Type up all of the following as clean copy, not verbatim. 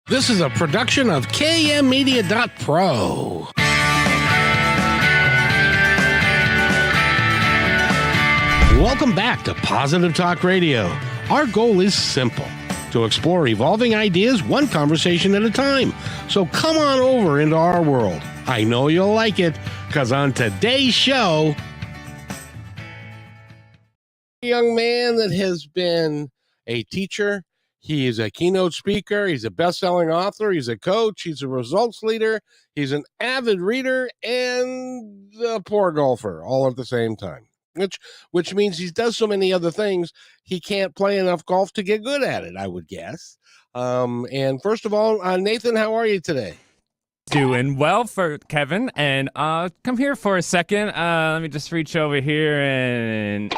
This is a production of KMmedia.pro. Welcome back to Positive Talk Radio. Our goal is simple: to explore evolving ideas one conversation at a time. So come on over into our world. I know you'll like it, because on today's show, a young man that has been a teacher, he is a keynote speaker, he's a best-selling author, he's a coach, he's a results leader, he's an avid reader, and a poor golfer, all at the same time. Which means he does so many other things, he can't play enough golf to get good at it, I would guess. And first of all, Nathan, how are you today? Doing well for Kevin. And come here for a second. Let me just reach over here and...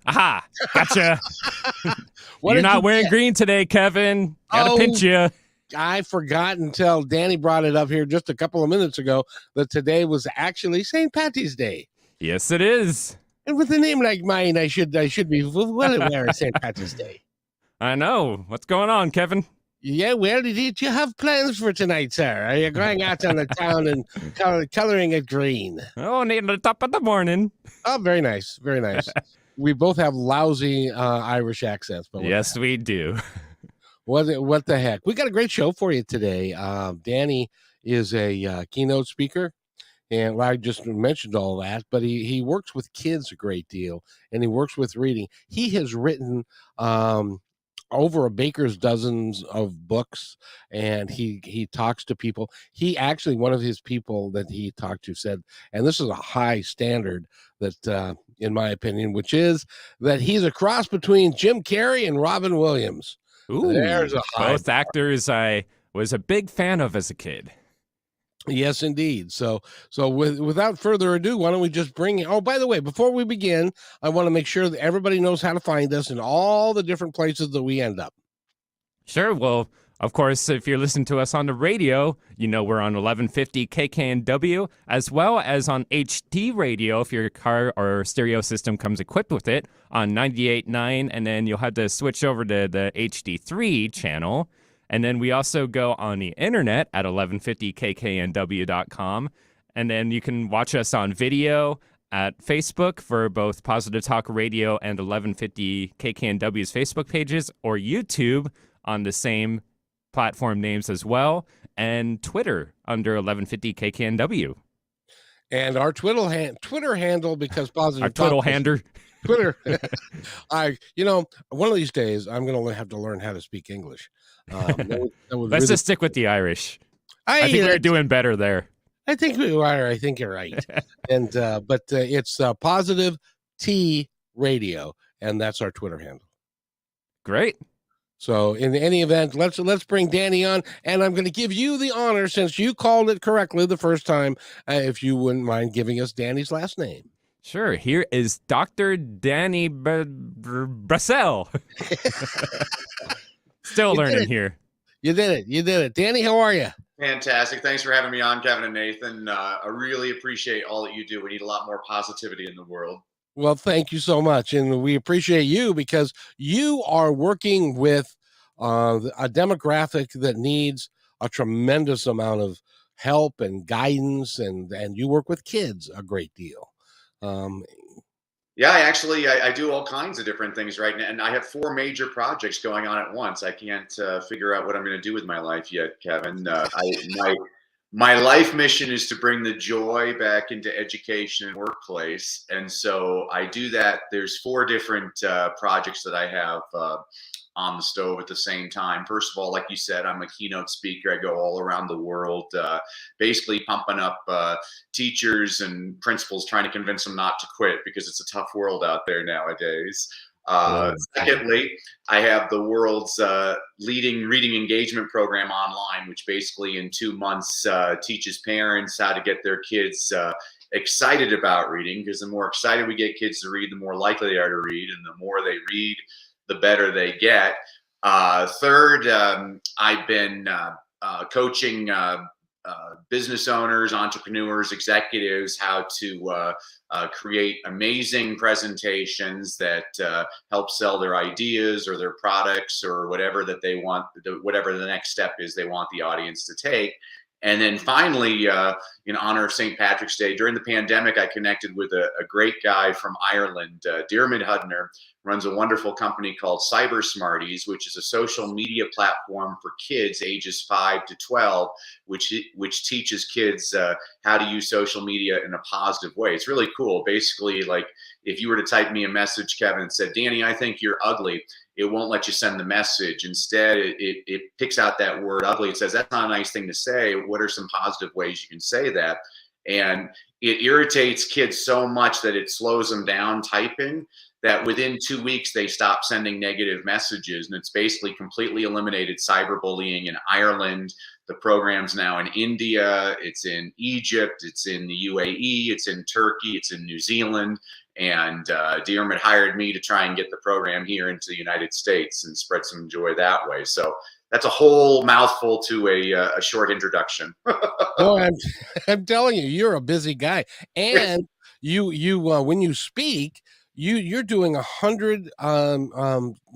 Aha! Gotcha! You're not wearing green today, Kevin. Gotta pinch you. I forgot until Danny brought it up here just a couple of minutes ago that today was actually St. Patty's Day. Yes, it is. And with a name like mine, I should be well aware of St. Patrick's Day. I know. What's going on, Kevin? Yeah, well, did you have plans for tonight, sir? Are you going out on the town and coloring it green? Oh, near the top of the morning. Oh, very nice. Very nice. We both have lousy Irish accents. But yes, we do. What the heck? We got a great show for you today. Danny is a keynote speaker. And I just mentioned all that, but he works with kids a great deal, and he works with reading. He has written over a baker's dozens of books, and he talks to people. He actually, one of his people that he talked to said, and this is a high standard that, in my opinion, which is that he's a cross between Jim Carrey and Robin Williams. Ooh, there's a high both actors I was a big fan of as a kid. Yes, indeed. So without further ado, why don't we just bring in... Oh, by the way, before we begin, I want to make sure that everybody knows how to find us in all the different places that we end up. Sure. Well, of course, if you're listening to us on the radio, you know we're on 1150 KKNW, as well as on HD radio if your car or stereo system comes equipped with it, on 98.9, and then you'll have to switch over to the HD3 channel. And then we also go on the internet at 1150kknw.com. And then you can watch us on video at Facebook for both Positive Talk Radio and 1150 KKNW's Facebook pages, or YouTube on the same platform names as well, and Twitter under 1150 KKNW. And our Twitter handle, because Positive our Talk... Twiddle hander. Twitter. One of these days, I'm going to have to learn how to speak English. Let's just stick with the Irish. I think we're doing better there. I think we are. I think you're right. And but it's Positive T Radio, and that's our Twitter handle. Great. So in any event, let's bring Danny on, and I'm going to give you the honor, since you called it correctly the first time, if you wouldn't mind giving us Danny's last name. Sure. Here is Dr. Danny Brassell. Still learning here. You did it. Danny, how are you? Fantastic. Thanks for having me on, Kevin and Nathan. I really appreciate all that you do. We need a lot more positivity in the world. Well, thank you so much. And we appreciate you because you are working with a demographic that needs a tremendous amount of help and guidance, and you work with kids a great deal. Yeah, I do all kinds of different things right now, and I have 4 major projects going on at once. I can't figure out what I'm going to do with my life yet, Kevin. My life mission is to bring the joy back into education and workplace, and so I do that. There's 4 different projects that I have on the stove at the same time. First of all, like you said, I'm a keynote speaker. I go all around the world, basically pumping up teachers and principals, trying to convince them not to quit because it's a tough world out there nowadays. Secondly, I have the world's leading reading engagement program online, which basically in 2 months teaches parents how to get their kids excited about reading, because the more excited we get kids to read, the more likely they are to read, and the more they read, the better they get. Third, I've been coaching business owners, entrepreneurs, executives how to create amazing presentations that help sell their ideas or their products or whatever that they want, whatever the next step is they want the audience to take. And then finally, in honor of St. Patrick's Day, during the pandemic, I connected with a great guy from Ireland, Diarmuid Hudner, runs a wonderful company called Cyber Smarties, which is a social media platform for kids ages 5 to 12, which teaches kids how to use social media in a positive way. It's really cool. Basically, like if you were to type me a message, Kevin, and said, Danny, I think you're ugly, it won't let you send the message. Instead, it picks out that word ugly. It says, that's not a nice thing to say. What are some positive ways you can say that? And it irritates kids so much that it slows them down typing, that within 2 weeks, they stop sending negative messages. And it's basically completely eliminated cyberbullying in Ireland. The program's now in India, it's in Egypt, it's in the UAE, it's in Turkey, it's in New Zealand. And Diarmuid hired me to try and get the program here into the United States and spread some joy that way. So that's a whole mouthful to a short introduction. No, I'm telling you, you're a busy guy, and you when you speak, you're doing 100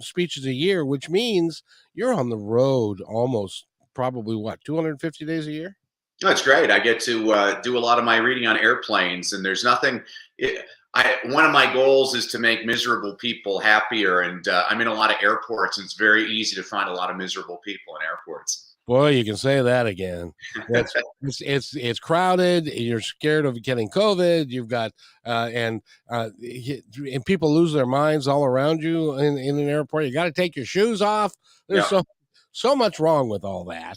speeches a year, which means you're on the road almost probably what 250 days a year. That's great. I get to do a lot of my reading on airplanes, and there's nothing. One of my goals is to make miserable people happier, and I'm in a lot of airports, and it's very easy to find a lot of miserable people in airports. Boy, you can say that again. It's crowded. You're scared of getting COVID. You've got and people lose their minds all around you in an airport. You got to take your shoes off. There's so much wrong with all that.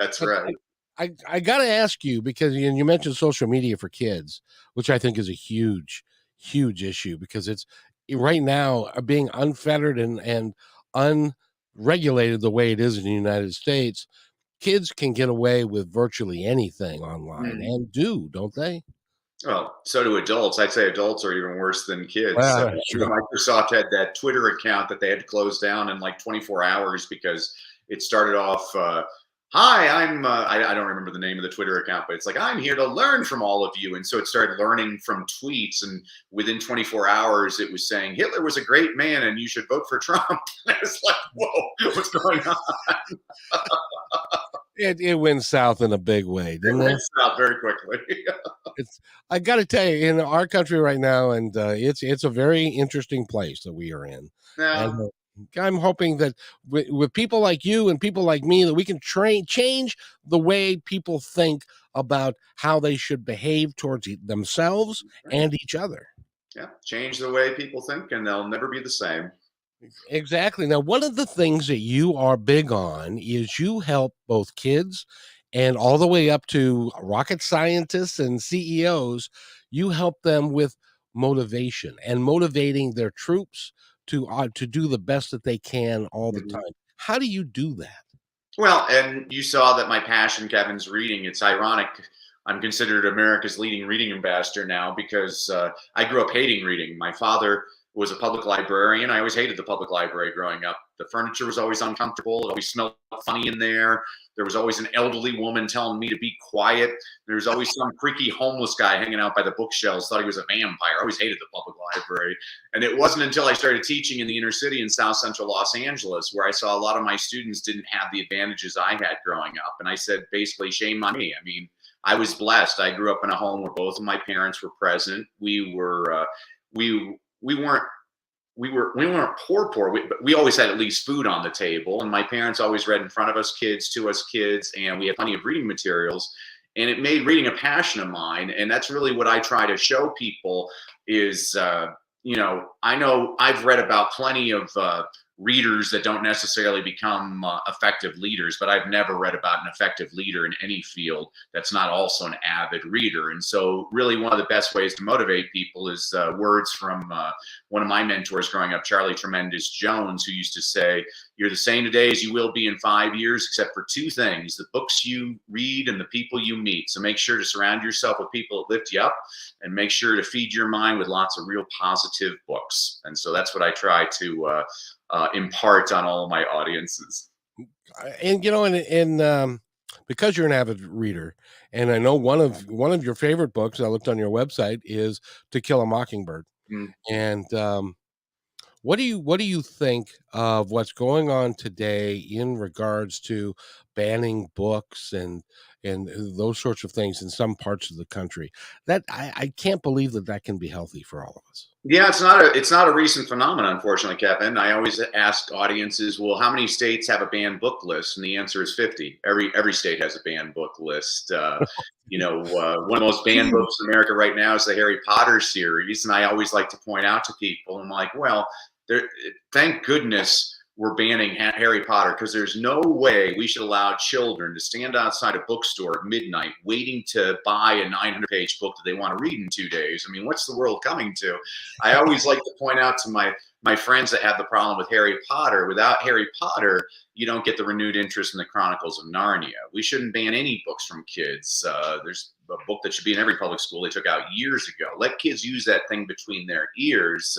That's right. I got to ask you, because you mentioned social media for kids, which I think is a huge issue, because it's right now being unfettered and unregulated the way it is in the United States. Kids can get away with virtually anything online and don't they? Well, so do adults. I'd say adults are even worse than kids. Well, Microsoft had that Twitter account that they had to close down in like 24 hours because it started off, hi, I don't remember the name of the Twitter account, but it's like, I'm here to learn from all of you. And so it started learning from tweets. And within 24 hours, it was saying Hitler was a great man and you should vote for Trump. And it's like, whoa, what's going on? It went south in a big way, didn't it? Went south very quickly. I got to tell you, in our country right now, and it's a very interesting place that we are in. Yeah. And, I'm hoping that with people like you and people like me, that we can change the way people think about how they should behave towards themselves and each other. Yeah, change the way people think, and they'll never be the same. Exactly. Now, one of the things that you are big on is you help both kids and all the way up to rocket scientists and CEOs. You help them with motivation and motivating their troops to do the best that they can all the time. How do you do that? Well, and you saw that my passion, Kevin's reading. It's ironic. I'm considered America's leading reading ambassador now because I grew up hating reading. My father was a public librarian. I always hated the public library growing up. The furniture was always uncomfortable. It always smelled funny in there. There was always an elderly woman telling me to be quiet. There was always some freaky homeless guy hanging out by the bookshelves, thought he was a vampire. I always hated the public library. And it wasn't until I started teaching in the inner city in South Central Los Angeles where I saw a lot of my students didn't have the advantages I had growing up. And I said, basically, shame on me. I mean, I was blessed. I grew up in a home where both of my parents were present. We weren't poor, but we always had at least food on the table. And my parents always read in front of us kids, to us kids, and we had plenty of reading materials. And it made reading a passion of mine. And that's really what I try to show people is, I know I've read about plenty of readers that don't necessarily become effective leaders, but I've never read about an effective leader in any field that's not also an avid reader. And so really one of the best ways to motivate people is words from one of my mentors growing up, Charlie Tremendous Jones, who used to say, you're the same today as you will be in 5 years, except for two things, the books you read and the people you meet. So make sure to surround yourself with people that lift you up and make sure to feed your mind with lots of real positive books. And so that's what I try to impart on all of my audiences. And because you're an avid reader, and I know one of your favorite books, I looked on your website, is To Kill a Mockingbird. Mm. And what do you think of what's going on today in regards to banning books and those sorts of things in some parts of the country? That I can't believe that that can be healthy for all of us. Yeah, it's not a recent phenomenon, unfortunately, Kevin. I always ask audiences, well, how many states have a banned book list? And the answer is 50. Every state has a banned book list. One of the most banned Huge. books in America right now is the Harry Potter series, and I always like to point out to people, I'm like, well, there, thank goodness we're banning Harry Potter, because there's no way we should allow children to stand outside a bookstore at midnight waiting to buy a 900-page book that they want to read in 2 days. I mean, what's the world coming to? I always like to point out to my friends that have the problem with Harry Potter. Without Harry Potter, you don't get the renewed interest in the Chronicles of Narnia. We shouldn't ban any books from kids. There's a book that should be in every public school they took out years ago. Let kids use that thing between their ears.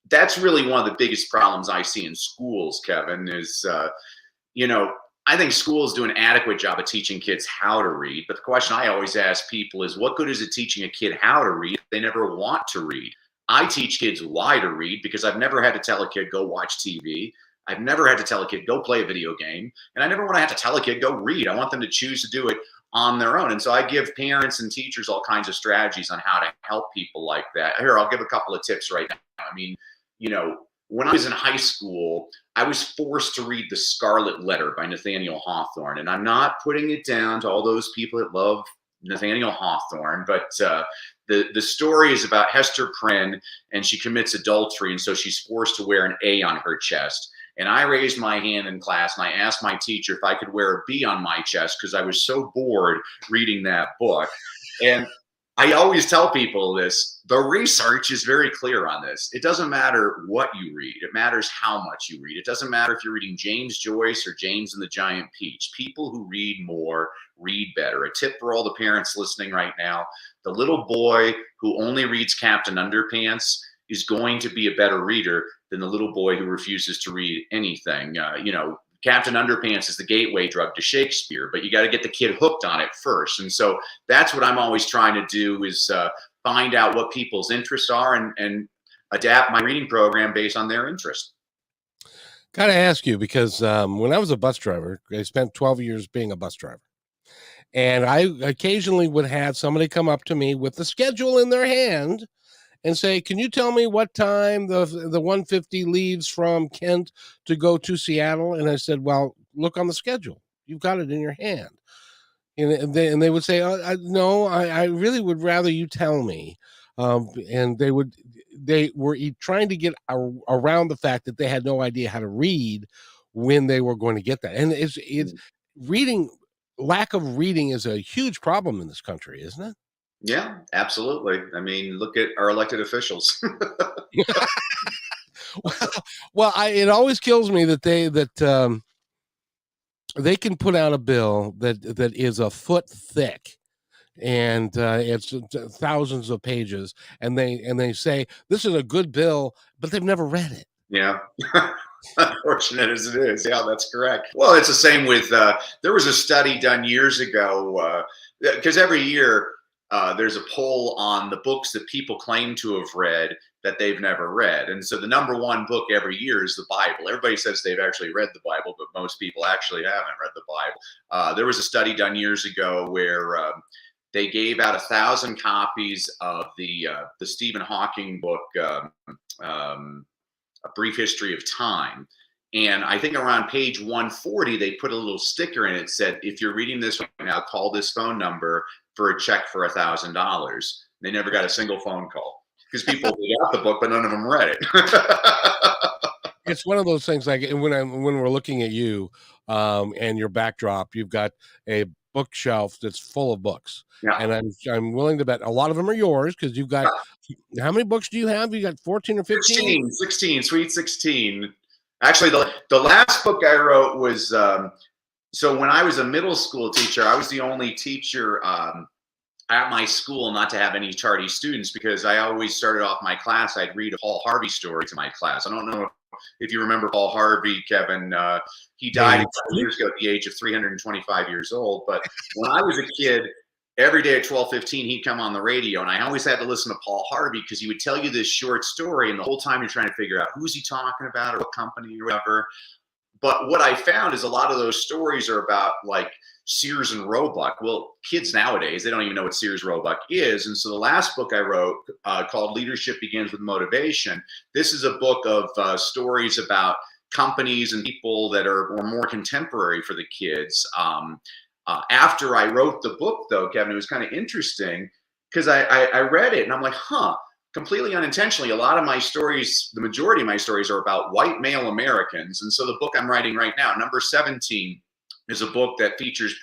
That's really one of the biggest problems I see in schools, Kevin, is, I think schools do an adequate job of teaching kids how to read. But the question I always ask people is, what good is it teaching a kid how to read if they never want to read? I teach kids why to read, because I've never had to tell a kid, go watch TV. I've never had to tell a kid, go play a video game. And I never want to have to tell a kid, go read. I want them to choose to do it on their own. And so I give parents and teachers all kinds of strategies on how to help people like that. Here, I'll give a couple of tips right now. I mean, when I was in high school, I was forced to read The Scarlet Letter by Nathaniel Hawthorne. And I'm not putting it down to all those people that love Nathaniel Hawthorne, but the story is about Hester Prynne, and she commits adultery, and so she's forced to wear an A on her chest. And I raised my hand in class, and I asked my teacher if I could wear a B on my chest because I was so bored reading that book. And I always tell people this, the research is very clear on this. It doesn't matter what you read. It matters how much you read. It doesn't matter if you're reading James Joyce or James and the Giant Peach. People who read more read better. A tip for all the parents listening right now, the little boy who only reads Captain Underpants is going to be a better reader than the little boy who refuses to read anything. Captain Underpants is the gateway drug to Shakespeare, but you got to get the kid hooked on it first. And so that's what I'm always trying to do, is find out what people's interests are and adapt my reading program based on their interest. Got to ask you, because when I was a bus driver, I spent 12 years being a bus driver. And I occasionally would have somebody come up to me with the schedule in their hand and say, "Can you tell me what time the 150 leaves from Kent to go to Seattle?" And I said, "Well, look on the schedule. You've got it in your hand." And they would say, "No, I really would rather you tell me." And they were trying to get around the fact that they had no idea how to read when they were going to get that. And it's reading. Lack of reading is a huge problem in this country, isn't it? Yeah, absolutely. I mean, look at our elected officials. Well, it always kills me that they can put out a bill that is a foot thick, and it's thousands of pages, and they say this is a good bill, but they've never read it. Yeah. Unfortunate as it is. Yeah, that's correct. Well, it's the same with, there was a study done years ago, because every year there's a poll on the books that people claim to have read that they've never read. And so the number one book every year is the Bible. Everybody says they've actually read the Bible, but most people actually haven't read the Bible. There was a study done years ago where they gave out 1,000 copies of the Stephen Hawking book, A Brief History of Time. And I think around page 140, they put a little sticker in it that said, if you're reading this right now, call this phone number for a check for $1,000. They never got a single phone call because people got the book, but none of them read it. It's one of those things, like when we're looking at you and your backdrop, you've got a bookshelf that's full of books. Yeah. And I'm willing to bet a lot of them are yours, because you've got, how many books do you have? You got 14 or 15? 16, sweet 16. Actually, the last book I wrote was, so when I was a middle school teacher, I was the only teacher at my school not to have any tardy students, because I always started off my class, I'd read a Paul Harvey story to my class. I don't know if if you remember Paul Harvey, Kevin, he died a couple years ago at the age of 325 years old. But when I was a kid, every day at 12:15, he'd come on the radio, and I always had to listen to Paul Harvey because he would tell you this short story, and the whole time you're trying to figure out who's he talking about or what company or whatever. But what I found is a lot of those stories are about like Sears and Roebuck. Well, kids nowadays, they don't even know what Sears Roebuck is. And so the last book I wrote called Leadership Begins with Motivation, this is a book of stories about companies and people that are more contemporary for the kids. After I wrote the book, though, Kevin, it was kind of interesting because I read it and I'm like, completely unintentionally, a lot of my stories, the majority of my stories are about white male Americans. And so the book I'm writing right now, number 17, is a book that features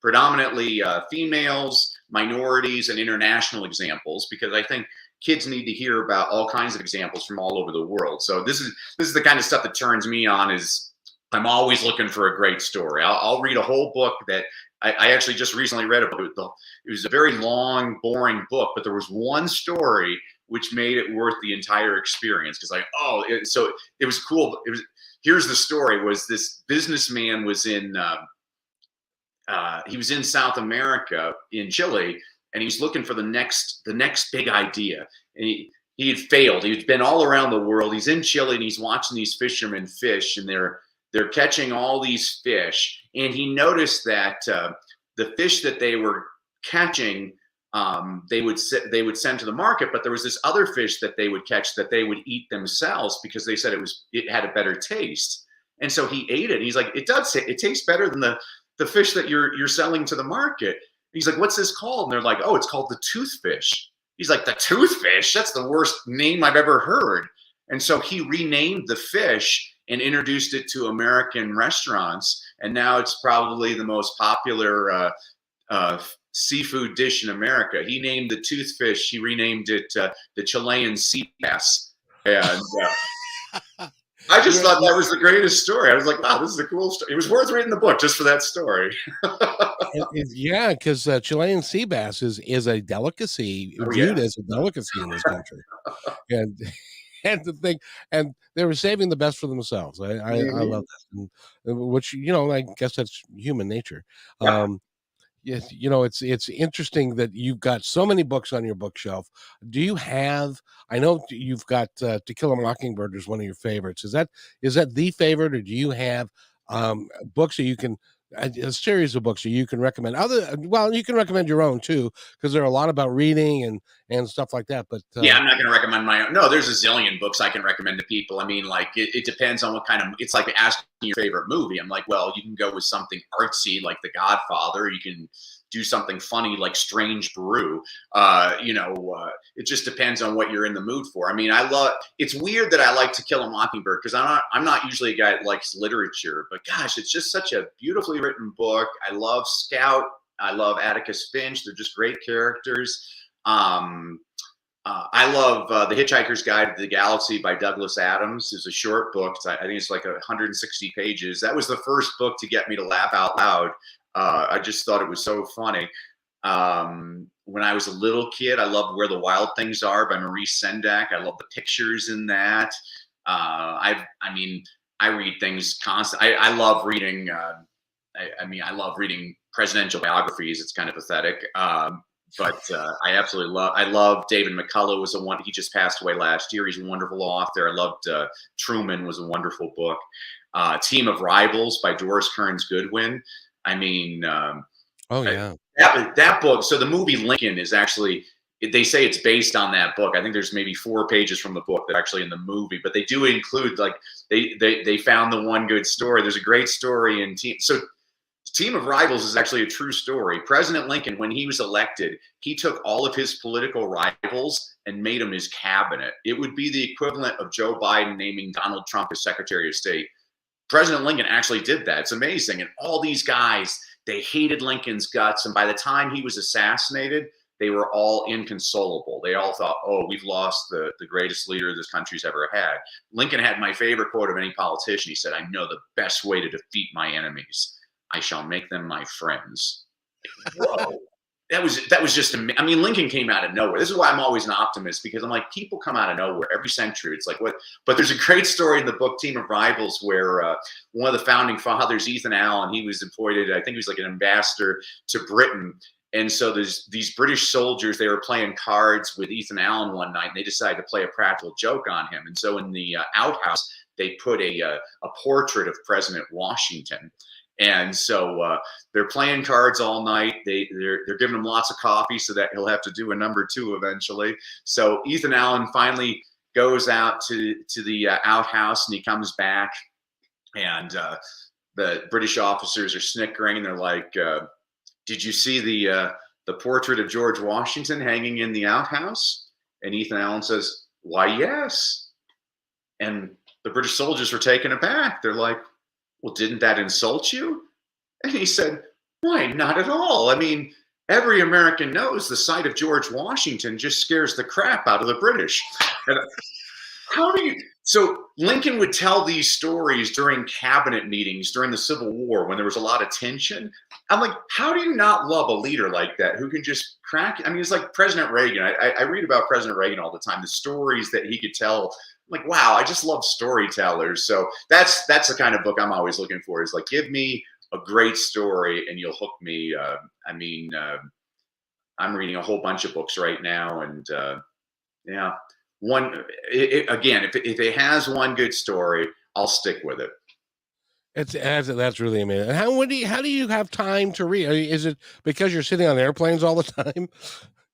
predominantly females, minorities, and international examples, because I think kids need to hear about all kinds of examples from all over the world. So this is the kind of stuff that turns me on. Is I'm always looking for a great story. I'll read a whole book that I actually just recently read a book. It was a very long, boring book, but there was one story which made it worth the entire experience. Because so it was cool. Here's the story: was this businessman was in he was in South America, in Chile, and he was looking for the next big idea. And he had failed. He'd been all around the world. He's in Chile and he's watching these fishermen fish, and they're catching all these fish, and he noticed that the fish that they were catching, they would send to the market, but there was this other fish that they would catch that they would eat themselves because they said it had a better taste. And so he ate it. And he's like, it tastes better than the fish that you're selling to the market. He's like, what's this called? And they're like, oh, it's called the toothfish. He's like, the toothfish? That's the worst name I've ever heard. And so he renamed the fish and introduced it to American restaurants. And now it's probably the most popular seafood dish in America. He named the toothfish, he renamed it the Chilean sea bass. And I just thought that was the greatest story. I was like, wow, this is a cool story. It was worth reading the book just for that story. Yeah, because Chilean sea bass is a delicacy, viewed as a delicacy in this country. And the thing, and they were saving the best for themselves. I love that, and which I guess that's human nature. Yeah. Yes, it's interesting that you've got so many books on your bookshelf. Do you have? I know you've got To Kill a Mockingbird is one of your favorites. Is that the favorite, or do you have books that you can? A series of books that you can recommend. You can recommend your own too, because there are a lot about reading and stuff like that. But yeah, I'm not going to recommend my own. No, there's a zillion books I can recommend to people. I mean, like it depends on what kind of. It's like asking your favorite movie. I'm like, well, you can go with something artsy like The Godfather. You can do something funny like Strange Brew. It just depends on what you're in the mood for. I mean, it's weird that I like To Kill a Mockingbird because I'm not usually a guy that likes literature, but gosh, it's just such a beautifully written book. I love Scout. I love Atticus Finch. They're just great characters. I love The Hitchhiker's Guide to the Galaxy by Douglas Adams. It's a short book. I think it's like 160 pages. That was the first book to get me to laugh out loud. I just thought it was so funny. When I was a little kid, I loved Where the Wild Things Are by Maurice Sendak. I love the pictures in that. I read things constantly. I love reading. I love reading presidential biographies. It's kind of pathetic. But I absolutely love David McCullough was he just passed away last year. He's a wonderful author. I loved Truman was a wonderful book. Team of Rivals by Doris Kearns Goodwin. I mean, that book. So the movie Lincoln is actually, they say it's based on that book. I think there's maybe 4 pages from the book that are actually in the movie, but they do include like they found the one good story. There's a great story in Team of Rivals is actually a true story. President Lincoln, when he was elected, he took all of his political rivals and made them his cabinet. It would be the equivalent of Joe Biden naming Donald Trump as Secretary of State. President Lincoln actually did that. It's amazing. And all these guys, they hated Lincoln's guts. And by the time he was assassinated, they were all inconsolable. They all thought, oh, we've lost the greatest leader this country's ever had. Lincoln had my favorite quote of any politician. He said, I know the best way to defeat my enemies. I shall make them my friends. Whoa. that was just, I mean, Lincoln came out of nowhere. This is why I'm always an optimist, because I'm like, people come out of nowhere every century. It's like, what? But there's a great story in the book Team of Rivals where one of the founding fathers, Ethan Allen, he was appointed, I think he was like an ambassador to Britain. And so there's these British soldiers, they were playing cards with Ethan Allen one night, and they decided to play a practical joke on him. And so in the outhouse, they put a portrait of President Washington. And so they're playing cards all night. They're giving him lots of coffee so that he'll have to do a number 2 eventually. So Ethan Allen finally goes out to the outhouse, and he comes back, and the British officers are snickering. They're like, "Did you see the portrait of George Washington hanging in the outhouse?" And Ethan Allen says, "Why, yes." And the British soldiers were taken aback. They're like, "Well, didn't that insult you?" And he said, "Why, not at all. I mean, every American knows the sight of George Washington just scares the crap out of the British." And how do you? So Lincoln would tell these stories during cabinet meetings during the Civil War when there was a lot of tension. I'm like, how do you not love a leader like that who can just crack? I mean, it's like President Reagan. I read about President Reagan all the time, the stories that he could tell. I'm like, wow, I just love storytellers. So that's the kind of book I'm always looking for, is like, give me a great story and you'll hook me. I'm reading a whole bunch of books right now, and yeah, again, if it has one good story, I'll stick with it. That's really amazing. And how do you have time to read? I mean, is it because you're sitting on airplanes all the time?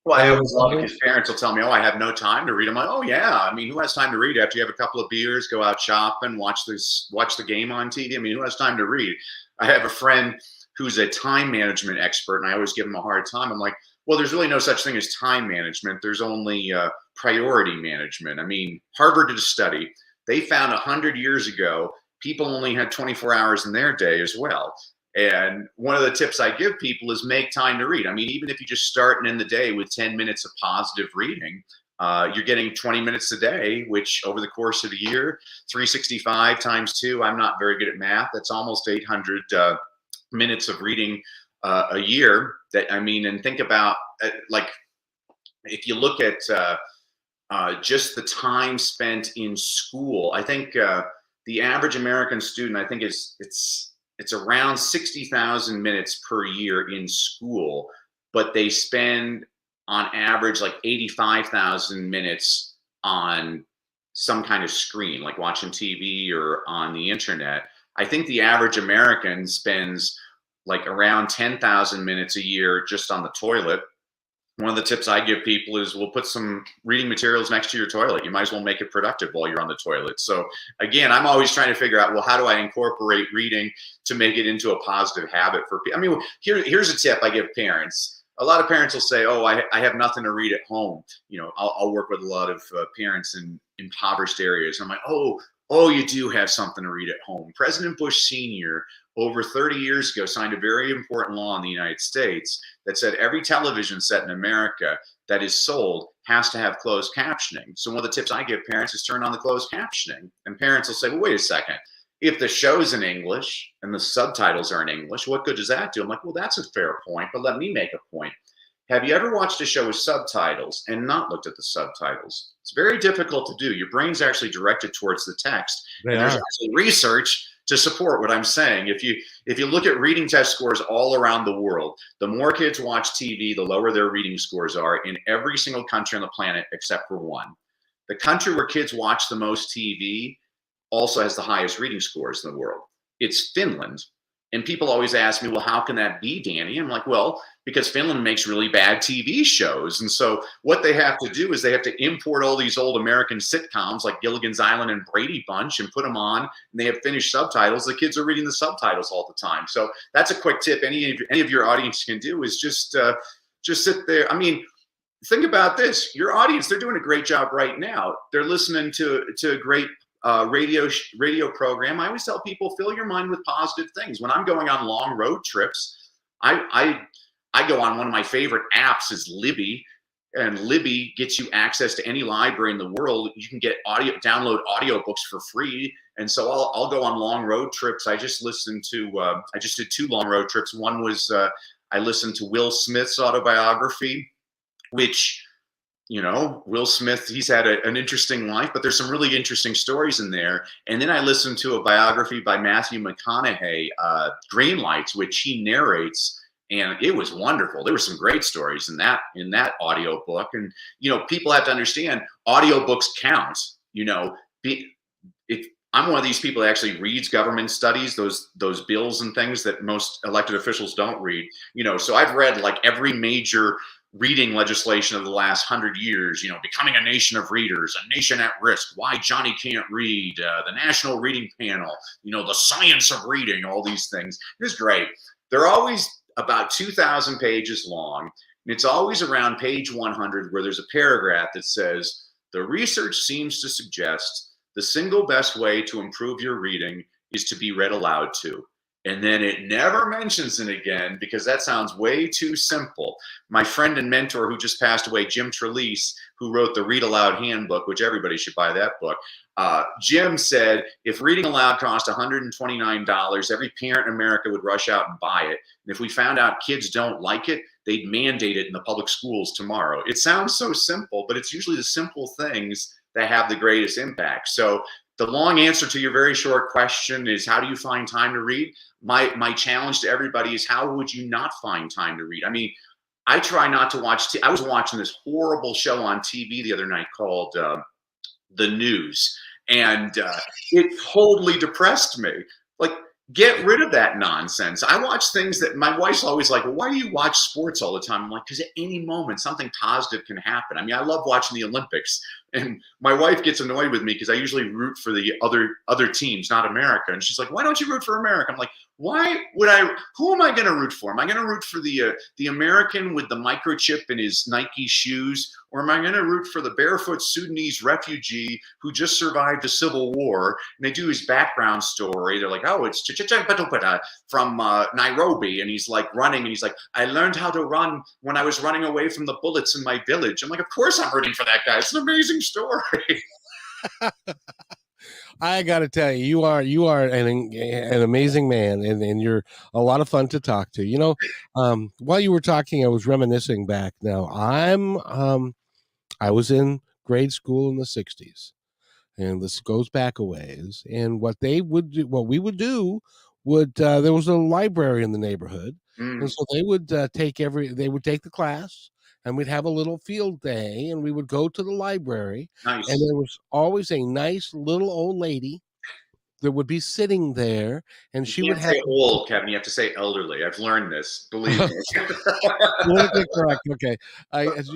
Well, I always love it because parents will tell me, "Oh, I have no time to read." I'm like, "Oh yeah, I mean, who has time to read after you have a couple of beers, go out shopping, watch the game on TV? I mean, who has time to read?" I have a friend who's a time management expert, and I always give him a hard time. I'm like, "Well, there's really no such thing as time management. There's only priority management." I mean, Harvard did a study. They found 100 years ago, people only had 24 hours in their day as well. And one of the tips I give people is make time to read. I mean, even if you just start and end the day with 10 minutes of positive reading, you're getting 20 minutes a day, which over the course of a year, 365 times 2, I'm not very good at math. That's almost 800 minutes of reading a year. That, I mean, and think about like, if you look at just the time spent in school, I think the average American student, I think it's around 60,000 minutes per year in school, but they spend on average like 85,000 minutes on some kind of screen, like watching TV or on the internet. I think the average American spends like around 10,000 minutes a year just on the toilet. One of the tips I give people is, we'll put some reading materials next to your toilet. You might as well make it productive while you're on the toilet. So again, I'm always trying to figure out, well, how do I incorporate reading to make it into a positive habit for people? I mean, here's a tip I give parents. A lot of parents will say, "Oh, I have nothing to read at home." You know, I'll work with a lot of parents in impoverished areas. I'm like, oh, you do have something to read at home. President Bush Sr. over 30 years ago signed a very important law in the United States that said every television set in America that is sold has to have closed captioning. So one of the tips I give parents is turn on the closed captioning. And parents will say, "Well, wait a second. If the show's in English and the subtitles are in English, what good does that do?" I'm like, "Well, that's a fair point, but let me make a point. Have you ever watched a show with subtitles and not looked at the subtitles? It's very difficult to do. Your brain's actually directed towards the text. And there's actually research to support what I'm saying. If you look at reading test scores all around the world, the more kids watch TV, the lower their reading scores are in every single country on the planet except for one. The country where kids watch the most TV also has the highest reading scores in the world. It's Finland. And people always ask me, "Well, how can that be, Danny?" I'm like, "Well, because Finland makes really bad TV shows." And so what they have to do is they have to import all these old American sitcoms like Gilligan's Island and Brady Bunch and put them on, and they have Finnish subtitles. The kids are reading the subtitles all the time. So that's a quick tip any of your audience can do, is just sit there. I mean, think about this. Your audience, they're doing a great job right now. They're listening to a great radio program. I always tell people, fill your mind with positive things. When I'm going on long road trips, I go on, one of my favorite apps is Libby, and Libby gets you access to any library in the world. You can download audiobooks for free. And so I'll go on long road trips. I just did 2 long road trips. One was I listened to Will Smith's autobiography, which, Will Smith, he's had an interesting life, but there's some really interesting stories in there. And then I listened to a biography by Matthew McConaughey, Green Lights, which he narrates, and it was wonderful. There were some great stories in that audio book. And people have to understand, audiobooks count. If I'm one of these people that actually reads government studies, those bills and things that most elected officials don't read. So I've read like every major reading legislation of the last 100 years, becoming a nation of readers, a nation at risk, why Johnny can't read, the National Reading Panel, the science of reading, all these things. It's great. They're always about 2,000 pages long. And it's always around page 100 where there's a paragraph that says, the research seems to suggest the single best way to improve your reading is to be read aloud to. And then it never mentions it again because that sounds way too simple. My friend and mentor who just passed away, Jim Trelease, who wrote the Read Aloud Handbook, which everybody should buy that book. Jim said, if reading aloud cost $129, every parent in America would rush out and buy it. And if we found out kids don't like it, they'd mandate it in the public schools tomorrow. It sounds so simple, but it's usually the simple things that have the greatest impact. So the long answer to your very short question is, how do you find time to read? My challenge to everybody is, how would you not find time to read? I mean, I try not to watch. I was watching this horrible show on TV the other night called The News, and it totally depressed me. Like, get rid of that nonsense. I watch things that my wife's always like, well, why do you watch sports all the time? I'm like, because at any moment something positive can happen. I mean, I love watching the Olympics, and my wife gets annoyed with me because I usually root for the other teams, not America. And she's like, why don't you root for America? I'm like, why would I? Who am I going to root for? Am I going to root for the American with the microchip in his Nike shoes, or am I going to root for the barefoot Sudanese refugee who just survived a civil war? And they do his background story. They're like, oh, it's from Nairobi, and he's like running, and he's like, I learned how to run when I was running away from the bullets in my village. I'm like, of course I'm rooting for that guy. It's an amazing story. I got to tell you, you are an amazing man, and you're a lot of fun to talk to. While you were talking, I was reminiscing back. Now, I was in grade school in the '60s, and this goes back a ways. And what we would do there was a library in the neighborhood, and so they would take the class, and we'd have a little field day, and we would go to the library. Nice. And there was always a nice little old lady that would be sitting there, and she would have say old, Kevin. You have to say elderly. I've learned this. Believe me. Politically correct. Okay.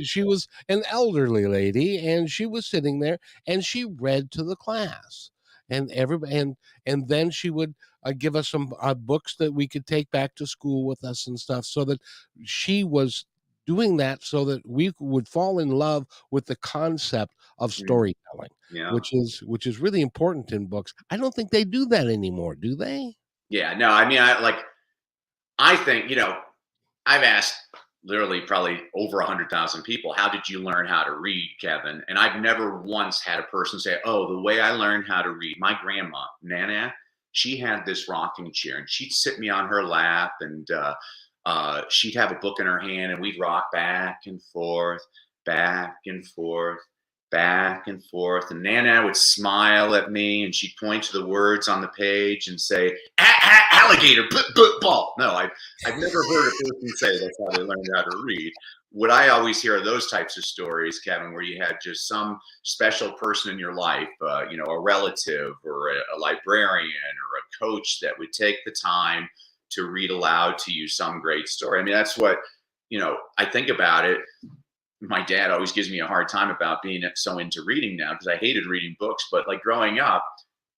She was an elderly lady, and she was sitting there, and she read to the class, and and then she would give us some books that we could take back to school with us and stuff, so that she was doing that so that we would fall in love with the concept of storytelling, Yeah. which is really important in books. I don't think they do that anymore, do they? Yeah, no, I mean, I think, I've asked literally probably over 100,000 people, how did you learn how to read, Kevin? And I've never once had a person say, oh, the way I learned how to read, my grandma, Nana, she had this rocking chair, and she'd sit me on her lap, and she'd have a book in her hand, and we'd rock back and forth, back and forth, back and forth. And Nana would smile at me, and she'd point to the words on the page and say, alligator, ball. No, I've never heard a person say that's how they learned how to read. What I always hear are those types of stories, Kevin, where you had just some special person in your life, a relative or a librarian or a coach that would take the time to read aloud to you some great story. I mean, that's what, I think about it. My dad always gives me a hard time about being so into reading now, because I hated reading books. But like growing up,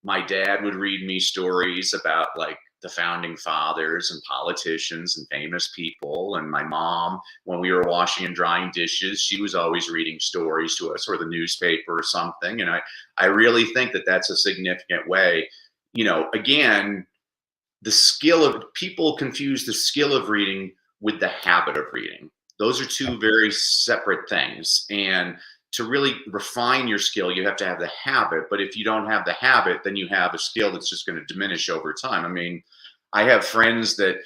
my dad would read me stories about like the founding fathers and politicians and famous people. And my mom, when we were washing and drying dishes, she was always reading stories to us, or the newspaper or something. And I really think that that's a significant way, again, the skill of people confuse the skill of reading with the habit of reading. Those are two very separate things. And to really refine your skill, you have to have the habit. But if you don't have the habit, then you have a skill that's just going to diminish over time. I mean, I have friends that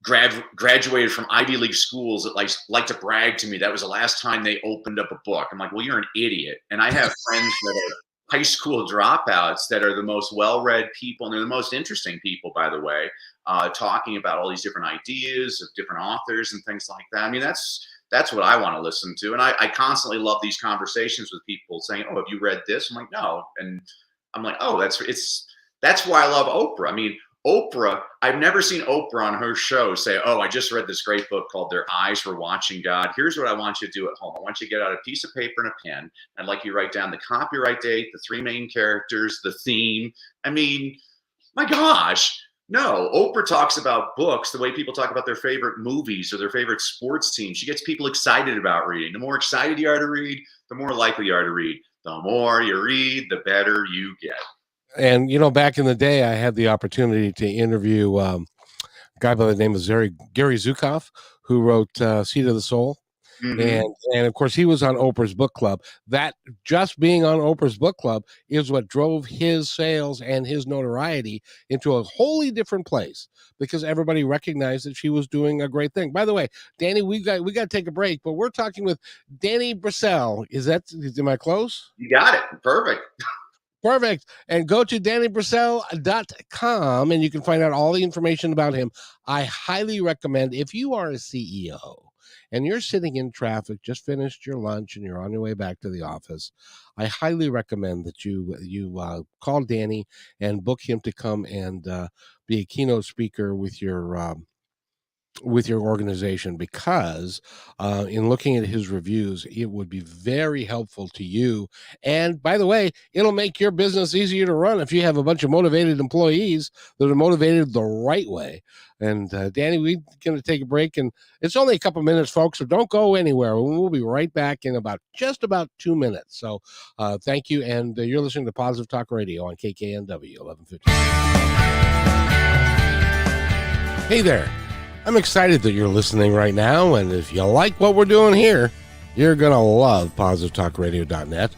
graduated from Ivy League schools that like to brag to me that was the last time they opened up a book. I'm like, well, you're an idiot. And I have friends that are high school dropouts that are the most well-read people, and they're the most interesting people, by the way, talking about all these different ideas of different authors and things like that. I mean, that's what I want to listen to. And I constantly love these conversations with people saying, oh, have you read this? I'm like, no. And I'm like, oh, that's why I love Oprah. I mean, Oprah, I've never seen Oprah on her show say, oh, I just read this great book called Their Eyes Were Watching God. Here's what I want you to do at home. I want you to get out a piece of paper and a pen. I'd like you to write down the copyright date, the 3 main characters, the theme. I mean, my gosh. No, Oprah talks about books the way people talk about their favorite movies or their favorite sports team. She gets people excited about reading. The more excited you are to read, the more likely you are to read. The more you read, the better you get. And, back in the day, I had the opportunity to interview a guy by the name of Gary Zukav, who wrote Seed of the Soul. Mm-hmm. And of course, he was on Oprah's book club. That just being on Oprah's book club is what drove his sales and his notoriety into a wholly different place, because everybody recognized that she was doing a great thing. By the way, Danny, we got to take a break, but we're talking with Danny Brassell. Am I close? You got it. Perfect. Perfect. And go to DannyBrassell.com and you can find out all the information about him. I highly recommend, if you are a CEO and you're sitting in traffic, just finished your lunch and you're on your way back to the office, I highly recommend that you call Danny and book him to come and be a keynote speaker with your organization, because in looking at his reviews, it would be very helpful to you. And by the way, it'll make your business easier to run if you have a bunch of motivated employees that are motivated the right way. And Danny, we're going to take a break, and it's only a couple minutes, folks, so don't go anywhere. We'll be right back in just about 2 minutes. So thank you. And you're listening to Positive Talk Radio on KKNW 1150. Hey there. I'm excited that you're listening right now, and if you like what we're doing here, you're going to love PositiveTalkRadio.net.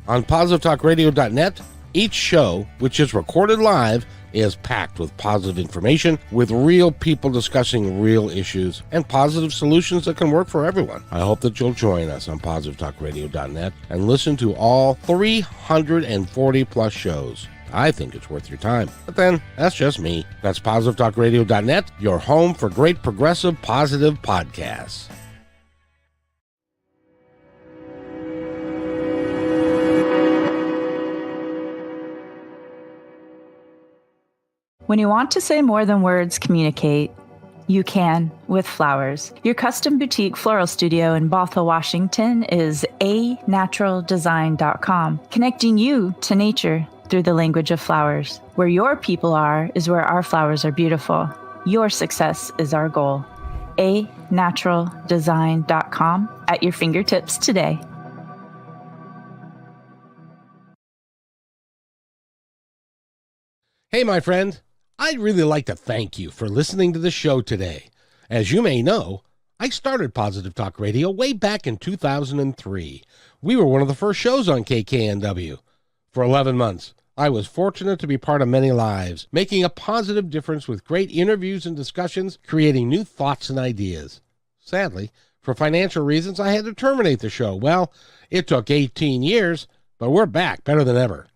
On PositiveTalkRadio.net, each show, which is recorded live, is packed with positive information, with real people discussing real issues, and positive solutions that can work for everyone. I hope that you'll join us on PositiveTalkRadio.net and listen to all 340-plus shows. I think it's worth your time. But then, that's just me. That's PositiveTalkRadio.net, your home for great progressive, positive podcasts. When you want to say more than words communicate, you can with flowers. Your custom boutique floral studio in Bothell, Washington is anaturaldesign.com, connecting you to nature through the language of flowers. Where your people are is where our flowers are beautiful. Your success is our goal. anaturaldesign.com, at your fingertips today. Hey, my friend. I'd really like to thank you for listening to the show today. As you may know, I started Positive Talk Radio way back in 2003. We were one of the first shows on KKNW. For 11 months, I was fortunate to be part of many lives, making a positive difference with great interviews and discussions, creating new thoughts and ideas. Sadly, for financial reasons, I had to terminate the show. Well, it took 18 years, but we're back better than ever.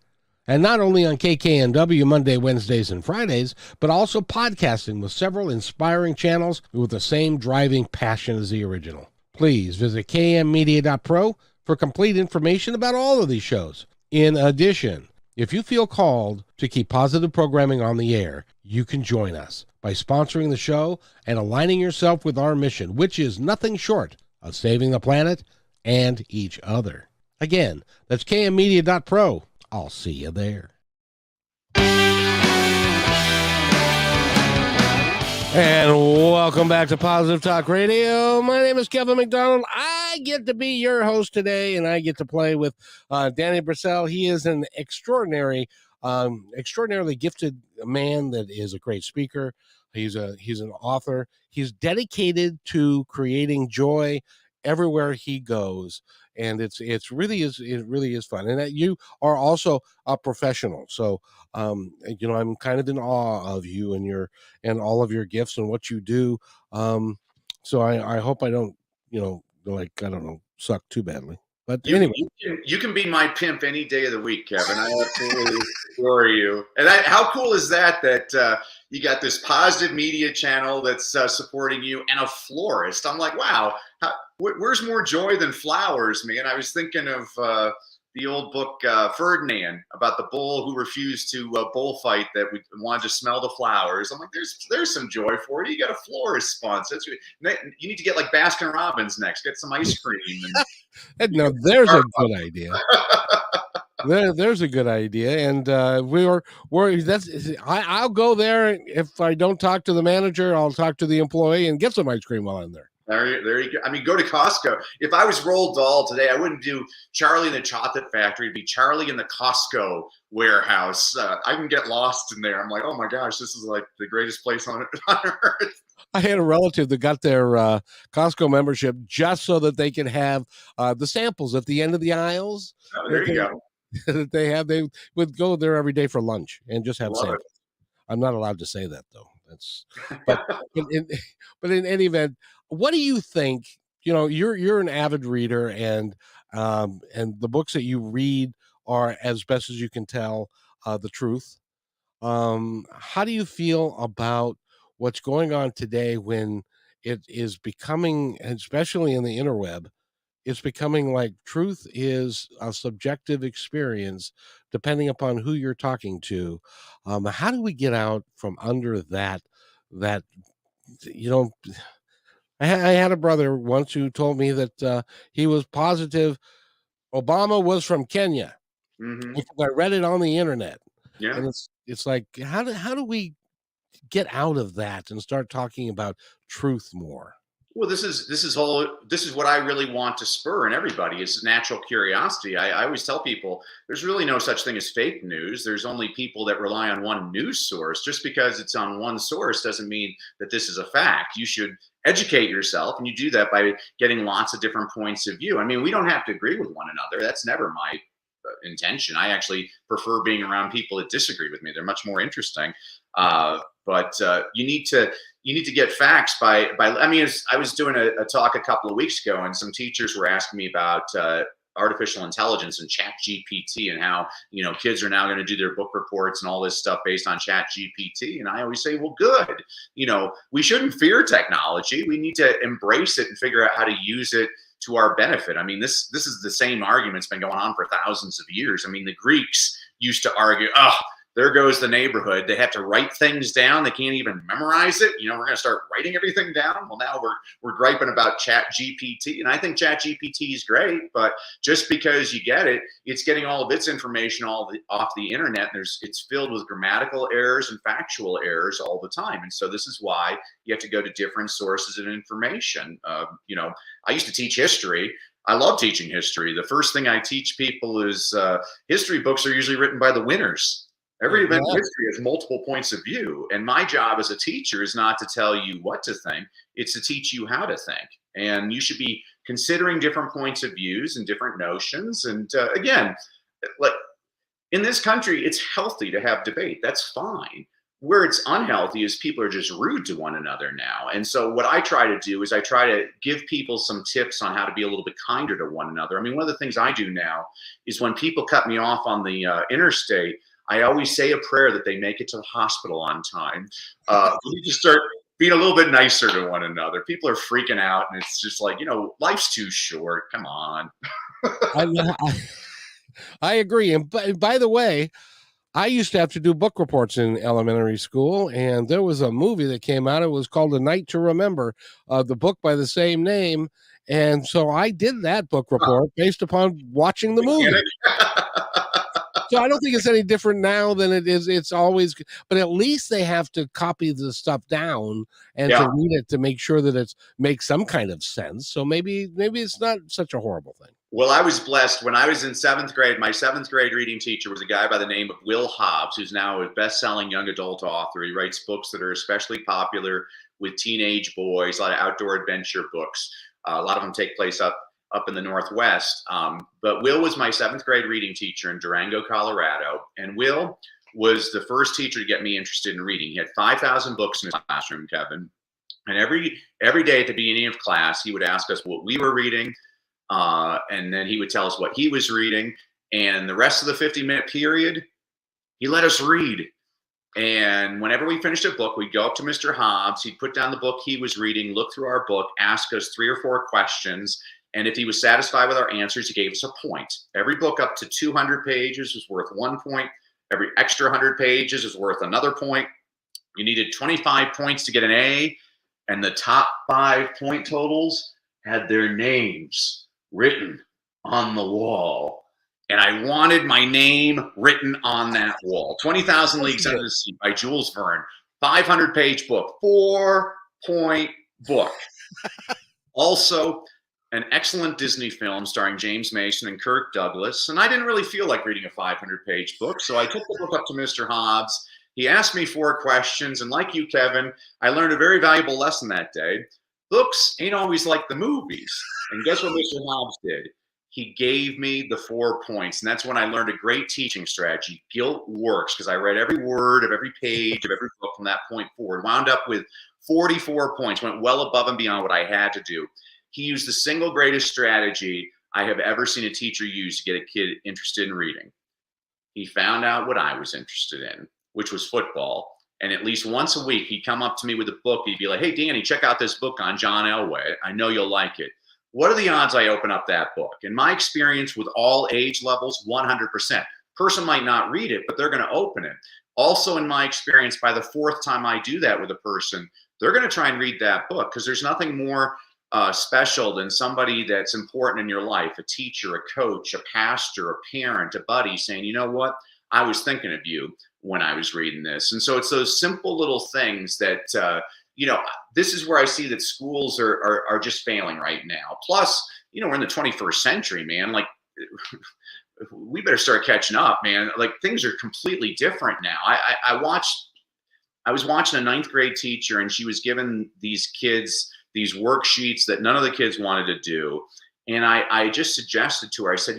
And not only on KKNW Monday, Wednesdays, and Fridays, but also podcasting with several inspiring channels with the same driving passion as the original. Please visit kmmedia.pro for complete information about all of these shows. In addition, if you feel called to keep positive programming on the air, you can join us by sponsoring the show and aligning yourself with our mission, which is nothing short of saving the planet and each other. Again, that's kmmedia.pro. I'll see you there. And welcome back to Positive Talk Radio. My name is Kevin McDonald. I get to be your host today, and I get to play with Danny Brassell. He is an extraordinarily gifted man that is a great speaker. He's an author. He's dedicated to creating joy everywhere he goes. and it really is fun. And that you are also a professional, so I'm kind of in awe of you and your and all of your gifts and what you do. So I hope I don't, like, I don't know, suck too badly. But You, anyway, you can be my pimp any day of the week, Kevin. I absolutely adore you. And how cool is that? That you got this positive media channel that's supporting you, and a florist. I'm like, wow, where's more joy than flowers, man? I was thinking of the old book Ferdinand, about the bull who refused to bullfight, that we wanted to smell the flowers. I'm like, there's some joy for you. You got a florist sponsor. You need to get like Baskin Robbins next. Get some ice cream and. no, there's a good idea. There's a good idea, and I'll go there. If I don't talk to the manager, I'll talk to the employee and get some ice cream while I'm there. There you go. I mean, go to Costco. If I was Roald Dahl today, I wouldn't do Charlie in the Chocolate Factory. It'd be Charlie in the Costco warehouse. I can get lost in there. I'm like, oh my gosh, this is like the greatest place on earth. I had a relative that got their Costco membership just so that they could have the samples at the end of the aisles. Oh, there you go. That they would go there every day for lunch and just have Love samples. it. I'm not allowed to say that though. But in any event, what do you think? You're an avid reader, and the books that you read are, as best as you can tell, the truth. How do you feel about what's going on today, when it is becoming, especially in the interweb, it's becoming like truth is a subjective experience depending upon who you're talking to? How do we get out from under that you know I had a brother once who told me that he was positive Obama was from Kenya Mm-hmm. because I read it on the internet. Yeah. And it's like, how do we get out of that and start talking about truth more? Well, this is what I really want to spur in everybody, is natural curiosity. I always tell people there's really no such thing as fake news. There's only people that rely on one news source. Just because it's on one source doesn't mean that this is a fact. You should educate yourself, and you do that by getting lots of different points of view. I mean, we don't have to agree with one another. That's never my intention. I actually prefer being around people that disagree with me. They're much more interesting. But you need to get facts by. I mean, I was doing a talk a couple of weeks ago, and some teachers were asking me about artificial intelligence and Chat GPT, and how kids are now going to do their book reports and all this stuff based on Chat GPT. And I always say, well, good. We shouldn't fear technology. We need to embrace it and figure out how to use it to our benefit. I mean, this is the same argument's been going on for thousands of years. I mean, the Greeks used to argue, oh, there goes the neighborhood. They have to write things down. They can't even memorize it. We're going to start writing everything down. Well, now we're griping about Chat GPT, and I think Chat GPT is great, but just because you get it, it's getting all of its information off the internet. It's filled with grammatical errors and factual errors all the time, and so this is why you have to go to different sources of information. I used to teach history. I love teaching history. The first thing I teach people is history books are usually written by the winners. Every event in history has multiple points of view. And my job as a teacher is not to tell you what to think. It's to teach you how to think. And you should be considering different points of views and different notions. And again, like in this country, it's healthy to have debate. That's fine. Where it's unhealthy is people are just rude to one another now. And so what I try to do is I try to give people some tips on how to be a little bit kinder to one another. I mean, one of the things I do now is when people cut me off on the interstate, I always say a prayer that they make it to the hospital on time. We need to start being a little bit nicer to one another. People are freaking out, and it's just like, life's too short. Come on. I agree. And by the way, I used to have to do book reports in elementary school, and there was a movie that came out. It was called A Night to Remember, the book by the same name. And so I did that book report based upon watching the movie. So I don't think it's any different now than it is. It's always, but at least they have to copy the stuff down and to read it to make sure that it makes some kind of sense. So maybe it's not such a horrible thing. Well, I was blessed when I was in seventh grade. My seventh grade reading teacher was a guy by the name of Will Hobbs, who's now a best-selling young adult author. He writes books that are especially popular with teenage boys, a lot of outdoor adventure books. A lot of them take place up up in the Northwest. But Will was my 7th grade reading teacher in Durango, Colorado. And Will was the first teacher to get me interested in reading. He had 5,000 books in his classroom, Kevin. And every day at the beginning of class, he would ask us what we were reading. And then he would tell us what he was reading. And the rest of the 50-minute period, he let us read. And whenever we finished a book, we'd go up to Mr. Hobbs. He'd put down the book he was reading, look through our book, ask us 3 or 4 questions. And if he was satisfied with our answers, he gave us a point. Every book up to 200 pages was worth 1 point. Every extra 100 pages is worth another point. You needed 25 points to get an A. And the top 5 point totals had their names written on the wall. And I wanted my name written on that wall. 20,000 Leagues Under the Sea by Jules Verne. 500-page book. 4-point book. Also, an excellent Disney film starring James Mason and Kirk Douglas. And I didn't really feel like reading a 500-page book. So I took the book up to Mr. Hobbs. He asked me 4 questions. And like you, Kevin, I learned a very valuable lesson that day. Books ain't always like the movies. And guess what Mr. Hobbs did? He gave me the 4 points. And that's when I learned a great teaching strategy. Guilt works, because I read every word of every page of every book from that point forward. Wound up with 44 points, went well above and beyond what I had to do. He used the single greatest strategy I have ever seen a teacher use to get a kid interested in reading. He found out what I was interested in, which was football. And at least once a week, he'd come up to me with a book. He'd be like, "Hey, Danny, check out this book on John Elway. I know you'll like it." What are the odds I open up that book? In my experience with all age levels, 100%. Person might not read it, but they're going to open it. Also, in my experience, by the 4th time I do that with a person, they're going to try and read that book, because there's nothing more special than somebody that's important in your life, a teacher, a coach, a pastor, a parent, a buddy, saying, "You know what? I was thinking of you when I was reading this." And so it's those simple little things that, this is where I see that schools are just failing right now. Plus, we're in the 21st century, man. Like, we better start catching up, man. Like, things are completely different now. I was watching a 9th grade teacher, and she was giving these kids these worksheets that none of the kids wanted to do. And I just suggested to her, I said,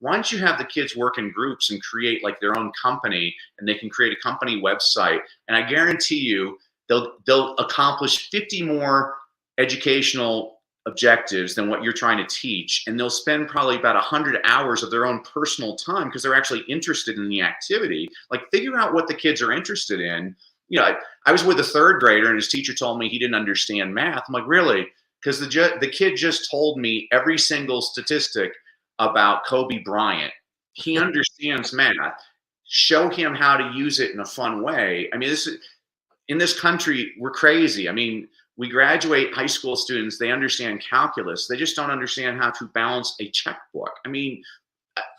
why don't you have the kids work in groups and create like their own company, and they can create a company website. And I guarantee you, they'll accomplish 50 more educational objectives than what you're trying to teach. And they'll spend probably about 100 hours of their own personal time, because they're actually interested in the activity. Like, figure out what the kids are interested in. I was with a 3rd grader, and his teacher told me he didn't understand math. I'm like, really? Because the kid just told me every single statistic about Kobe Bryant. He understands math. Show him how to use it in a fun way. I mean, in this country, we're crazy. I mean, we graduate high school students, they understand calculus. They just don't understand how to balance a checkbook. I mean,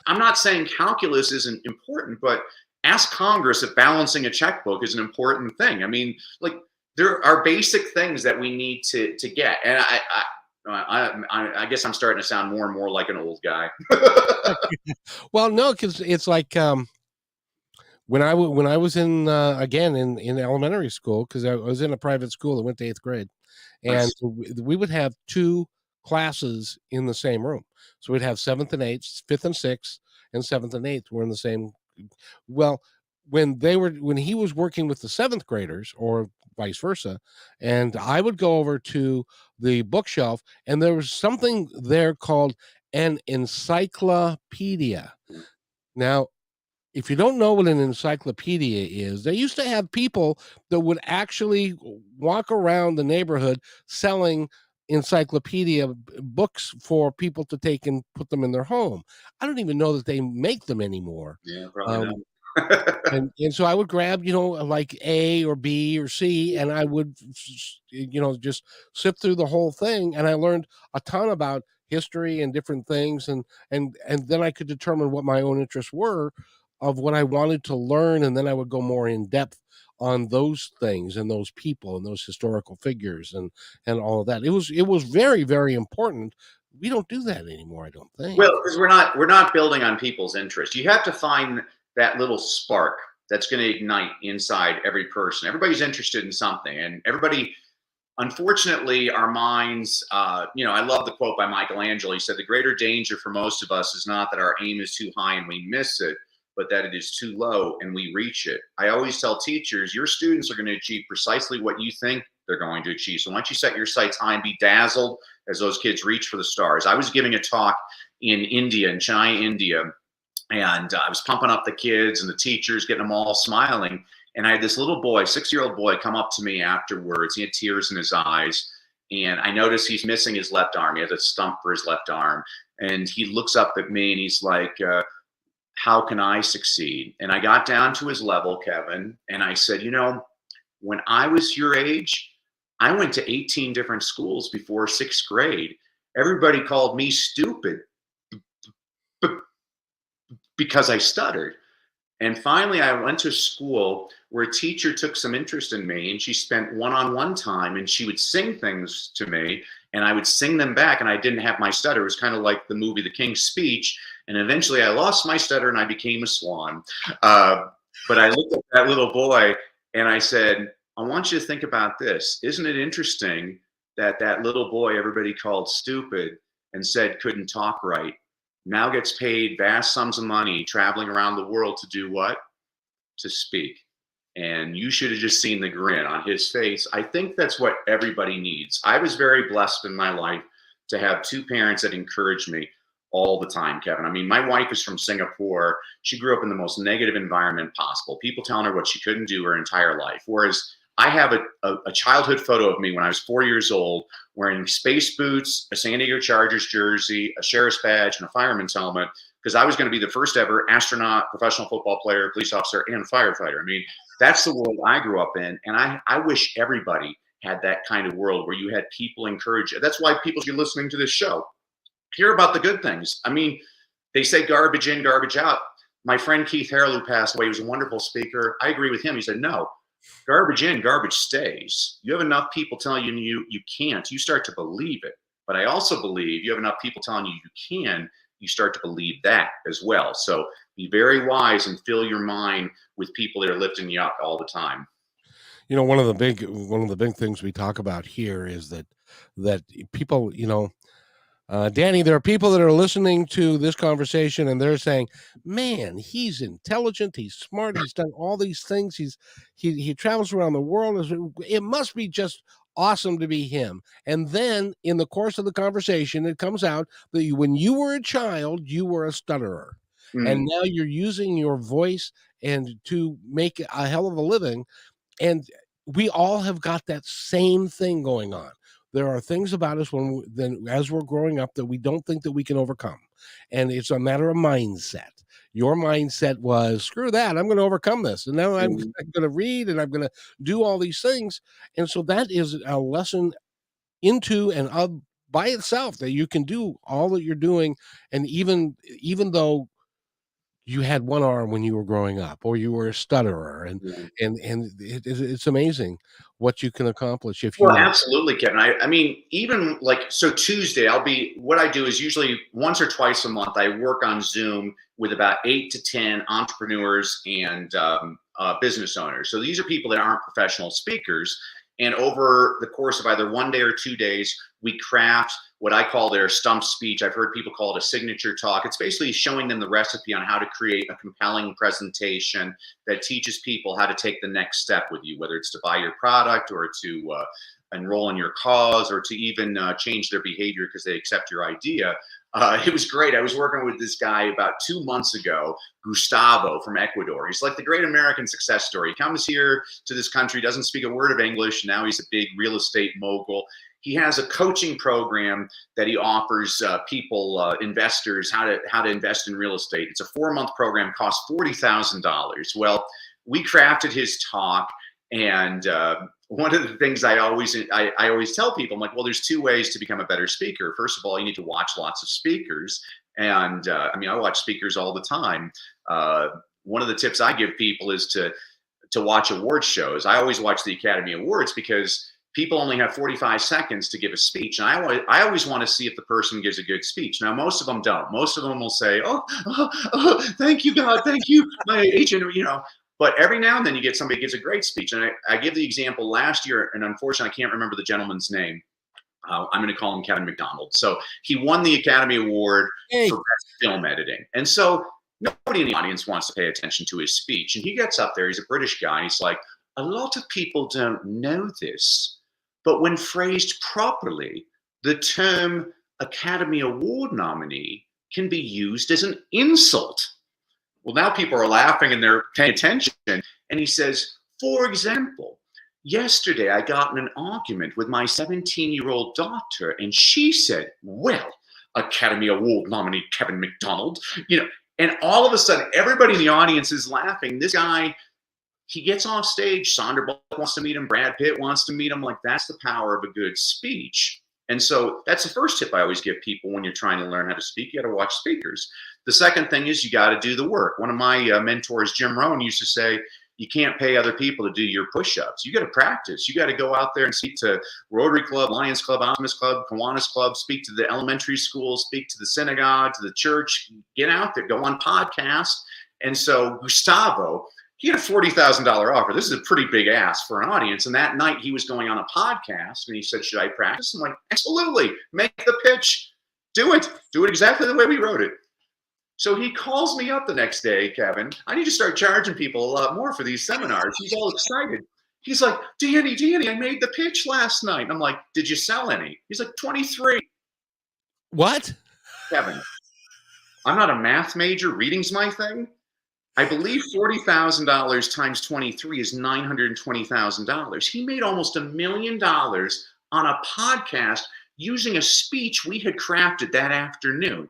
I'm not saying calculus isn't important, but ask Congress if balancing a checkbook is an important thing. I mean, like, there are basic things that we need to get. And I guess I'm starting to sound more and more like an old guy. Well, no, because it's like when I was in again in elementary school, because I was in a private school that went to 8th grade, and we would have 2 classes in the same room. So we'd have 7th and 8th, 5th and 6th, and 7th and 8th were in the same. Well, when he was working with the 7th graders, or vice versa, and I would go over to the bookshelf, and there was something there called an encyclopedia. Now, if you don't know what an encyclopedia is, they used to have people that would actually walk around the neighborhood selling encyclopedia books for people to take and put them in their home. I don't even know that they make them anymore. Yeah, probably not. and so I would grab, like A or B or C, and I would, just sift through the whole thing. And I learned a ton about history and different things. And then I could determine what my own interests were of what I wanted to learn. And then I would go more in depth on those things and those people and those historical figures and all of that. It was very, very important. We don't do that anymore, I don't think. Well, because we're not building on people's interest. You have to find that little spark that's going to ignite inside every person. Everybody's interested in something, and everybody Unfortunately, our minds, I love the quote by Michelangelo. He said, the greater danger for most of us is not that our aim is too high and we miss it, but that it is too low and we reach it. I always tell teachers, your students are going to achieve precisely what you think they're going to achieve. So once you set your sights high and be dazzled as those kids reach for the stars. I was giving a talk in Chennai, India, and I was pumping up the kids and the teachers, getting them all smiling. And I had this little boy, 6-year-old boy, come up to me afterwards. He had tears in his eyes. And I noticed he's missing his left arm. He has a stump for his left arm. And he looks up at me and he's like, how can I succeed? And I got down to his level, Kevin. And I said, when I was your age, I went to 18 different schools before 6th grade. Everybody called me stupid because I stuttered. And finally, I went to a school where a teacher took some interest in me, and she spent one-on-one time, and she would sing things to me, and I would sing them back, and I didn't have my stutter. It was kind of like the movie The King's Speech, and eventually I lost my stutter, and I became a swan. But I looked at that little boy, and I said, I want you to think about this. Isn't it interesting that that little boy everybody called stupid and said couldn't talk right now gets paid vast sums of money traveling around the world to do what? To speak. And you should have just seen the grin on his face. I think that's what everybody needs. I was very blessed in my life to have 2 parents that encouraged me all the time, Kevin. I mean, my wife is from Singapore. She grew up in the most negative environment possible. People telling her what she couldn't do her entire life. Whereas I have a childhood photo of me when I was 4 years old, wearing space boots, a San Diego Chargers jersey, a sheriff's badge, and a fireman's helmet, because I was going to be the first ever astronaut, professional football player, police officer, and firefighter. I mean, that's the world I grew up in. And I wish everybody had that kind of world where you had people encourage you. That's why people should be listening to this show. Hear about the good things. I mean, they say garbage in, garbage out. My friend Keith Harrell, who passed away, was a wonderful speaker. I agree with him. He said, no. Garbage in, garbage stays. You have enough people telling you can't, you start to believe it. But I also believe you have enough people telling you can, you start to believe that as well. So be very wise and fill your mind with people that are lifting you up all the time. One of the big things we talk about here is that people, Danny, there are people that are listening to this conversation and they're saying, man, he's intelligent, he's smart, he's done all these things, he travels around the world. It must be just awesome to be him. And then in the course of the conversation, it comes out that when you were a child, you were a stutterer. And now you're using your voice and to make a hell of a living. And we all have got that same thing going on. There are things about us as we're growing up that we don't think that we can overcome. And it's a matter of mindset. Your mindset was, screw that, I'm going to overcome this. And now I'm going to read and I'm going to do all these things. And so that is a lesson into and of by itself, that you can do all that you're doing. And even though you had one arm when you were growing up, or you were a stutterer, and it's amazing what you can accomplish if you. Well, absolutely, Kevin. I mean, even so Tuesday, what I do is usually once or twice a month, I work on Zoom with about 8 to 10 entrepreneurs and business owners. So these are people that aren't professional speakers. And over the course of either 1 day or 2 days, we craft what I call their stump speech. I've heard people call it a signature talk. It's basically showing them the recipe on how to create a compelling presentation that teaches people how to take the next step with you, whether it's to buy your product or to enroll in your cause or to even change their behavior because they accept your idea. It was great. I was working with this guy about 2 months ago, Gustavo from Ecuador. He's like the great American success story. He comes here to this country, doesn't speak a word of English. Now he's a big real estate mogul. He has a coaching program that he offers people, investors, how to invest in real estate. It's a 4-month program, costs $40,000. Well, we crafted his talk, and one of the things I always tell people, I'm like, well, there's 2 ways to become a better speaker. First of all, you need to watch lots of speakers. And I watch speakers all the time. One of the tips I give people is to watch award shows. I always watch the Academy Awards because people only have 45 seconds to give a speech. And I always want to see if the person gives a good speech. Now, most of them don't. Most of them will say, oh, thank you, God. Thank you, my agent, But every now and then you get somebody who gives a great speech. And I give the example last year, and unfortunately, I can't remember the gentleman's name. I'm going to call him Kevin McDonald. So he won the Academy Award for Best Film Editing. And so nobody in the audience wants to pay attention to his speech. And he gets up there, he's a British guy, and he's like, a lot of people don't know this, but when phrased properly, the term Academy Award nominee can be used as an insult. Well, now people are laughing and they're paying attention. And he says, for example, yesterday I got in an argument with my 17-year-old daughter, and she said, well, Academy Award nominee Kevin McDonald, and all of a sudden everybody in the audience is laughing. This guy, he gets off stage, Sandra Bullock wants to meet him, Brad Pitt wants to meet him. Like, that's the power of a good speech. And so that's the first tip I always give people when you're trying to learn how to speak. You got to watch speakers. The second thing is you got to do the work. One of my mentors, Jim Rohn, used to say, you can't pay other people to do your push-ups. You got to practice. You got to go out there and speak to Rotary Club, Lions Club, Optimus Club, Kiwanis Club, speak to the elementary school, speak to the synagogue, to the church. Get out there, go on podcasts. And so Gustavo, he had a $40,000 offer. This is a pretty big ask for an audience. And that night he was going on a podcast and he said, should I practice? I'm like, absolutely. Make the pitch. Do it. Do it exactly the way we wrote it. So he calls me up the next day, Kevin. I need to start charging people a lot more for these seminars. He's all excited. He's like, Danny, I made the pitch last night. I'm like, did you sell any? He's like, 23. What? Kevin, I'm not a math major. Reading's my thing. I believe $40,000 times 23 is $920,000. He made almost $1 million on a podcast using a speech we had crafted that afternoon.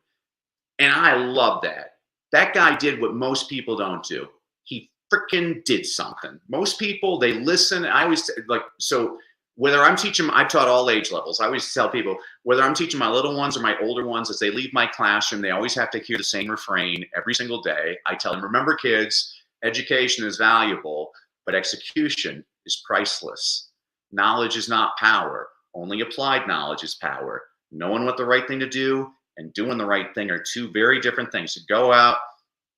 And I love that. That guy did what most people don't do. He freaking did something. Most people, they listen. I always like, so whether I'm teaching, I've taught all age levels. I always tell people, whether I'm teaching my little ones or my older ones, as they leave my classroom, they always have to hear the same refrain every single day. I tell them, remember kids, education is valuable, but execution is priceless. Knowledge is not power. Only applied knowledge is power. Knowing what the right thing to do and doing the right thing are two very different things. So go out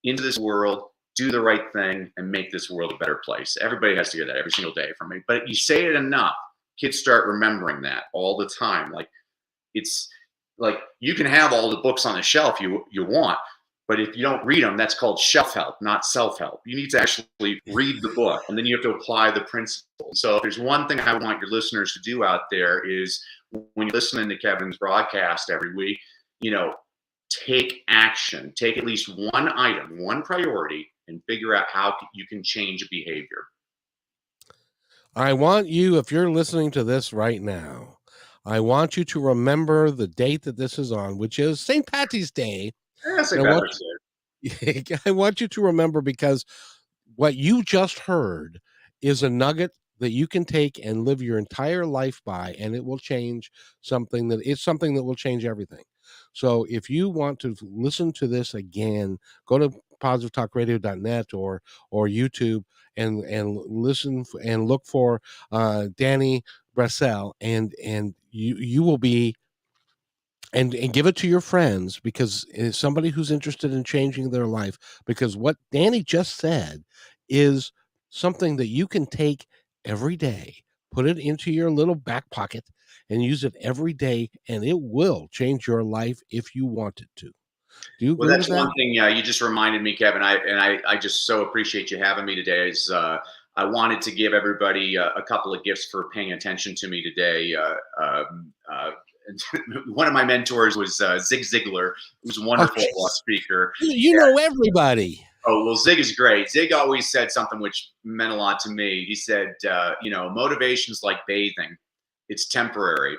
into this world, do the right thing, and make this world a better place. Everybody has to hear that every single day from me. But you say it enough, kids start remembering that all the time. Like, it's like you can have all the books on the shelf you want, but if you don't read them, that's called shelf help, not self-help. You need to actually read the book, and then you have to apply the principles. So if there's one thing I want your listeners to do out there is when you're listening to Kevin's broadcast every week, take action. Take at least one item, one priority, and figure out how you can change a behavior. I want you, if you're listening to this right now, I want you to remember the date that this is on, which is St. Patty's Day. I want you to remember, because what you just heard is a nugget that you can take and live your entire life by, and it will change something that will change everything. So if you want to listen to this again, go to positivetalkradio.net or YouTube and listen and look for Danny Brassell, and you will be, and give it to your friends, because it's somebody who's interested in changing their life, because what Danny just said is something that you can take every day, put it into your little back pocket and use it every day, and it will change your life if you want it to. Do you agree Well, that's with that? one thing you just reminded me, Kevin. I just so appreciate you having me today. I wanted to give everybody a couple of gifts for paying attention to me today. One of my mentors was Zig Ziglar, who's a wonderful speaker. You know everybody. Oh, well, Zig is great. Zig always said something which meant a lot to me. He said, motivation's like bathing. It's temporary.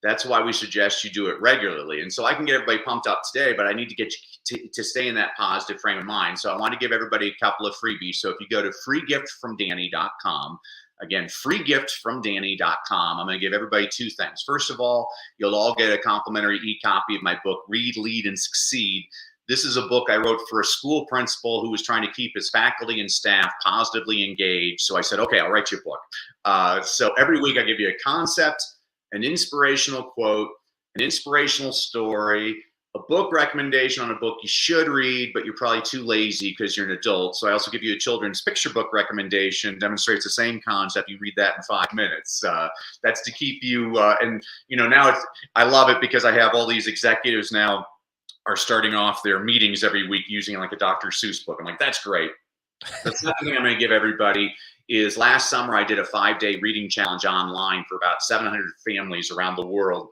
That's why we suggest you do it regularly. And so I can get everybody pumped up today, but I need to get you to stay in that positive frame of mind. So I want to give everybody a couple of freebies. So if you go to freegiftfromdanny.com, again, freegiftfromdanny.com, I'm going to give everybody two things. First of all, you'll all get a complimentary e-copy of my book, Read, Lead, and Succeed. This is a book I wrote for a school principal who was trying to keep his faculty and staff positively engaged. So I said, okay, I'll write you a book. So every week I give you a concept, an inspirational quote, an inspirational story, a book recommendation on a book you should read, but you're probably too lazy because you're an adult. So I also give you a children's picture book recommendation, demonstrates the same concept. You read that in 5 minutes. That's to keep you, and now I love it because I have all these executives now are starting off their meetings every week using like a Dr. Seuss book. I'm like, that's great. The second thing I'm going to give everybody is last summer I did a 5-day reading challenge online for about 700 families around the world,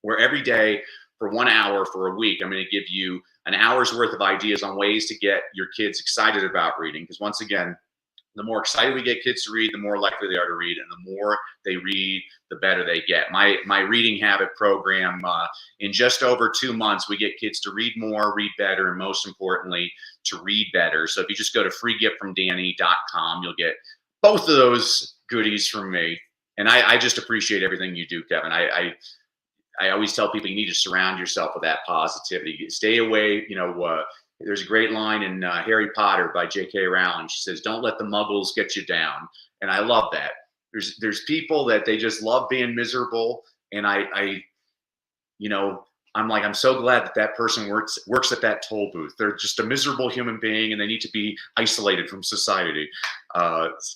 where every day for 1 hour for a week, I'm going to give you an hour's worth of ideas on ways to get your kids excited about reading. Because once again, the more excited we get kids to read, the more likely they are to read, and the more they read, the better they get. My reading habit program, in just over 2 months, we get kids to read more, read better, and most importantly, to read better. So if you just go to freegiftfromdanny.com, you'll get both of those goodies from me. And I just appreciate everything you do, Kevin. I always tell people you need to surround yourself with that positivity. Stay away. There's a great line in Harry Potter by J.K. Rowling. She says, "Don't let the muggles get you down." And I love that. There's people that they just love being miserable. And I'm so glad that person works at that toll booth. They're just a miserable human being and they need to be isolated from society.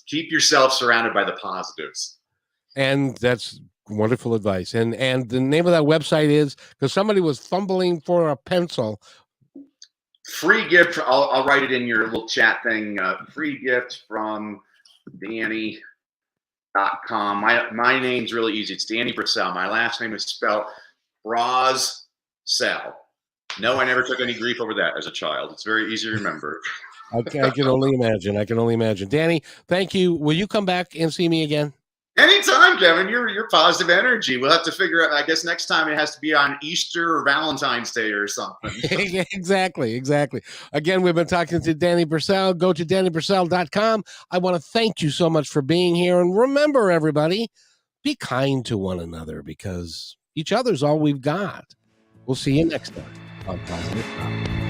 Keep yourself surrounded by the positives. And that's wonderful advice. And the name of that website is, because somebody was fumbling for a pencil. Free gift. I'll write it in your little chat thing. Free gift from Danny.com. My name's really easy. It's Danny Brassell. My last name is spelled Brassell. No, I never took any grief over that as a child. It's very easy to remember. I can only imagine. Danny, thank you. Will you come back and see me again? Anytime, Kevin. You're positive energy. We'll have to figure out. I guess next time it has to be on Easter or Valentine's Day or something. Exactly. Again, we've been talking to Danny Brassell. Go to DannyBrassell.com. I want to thank you so much for being here. And remember, everybody, be kind to one another because each other's all we've got. We'll see you next time on Positive Power.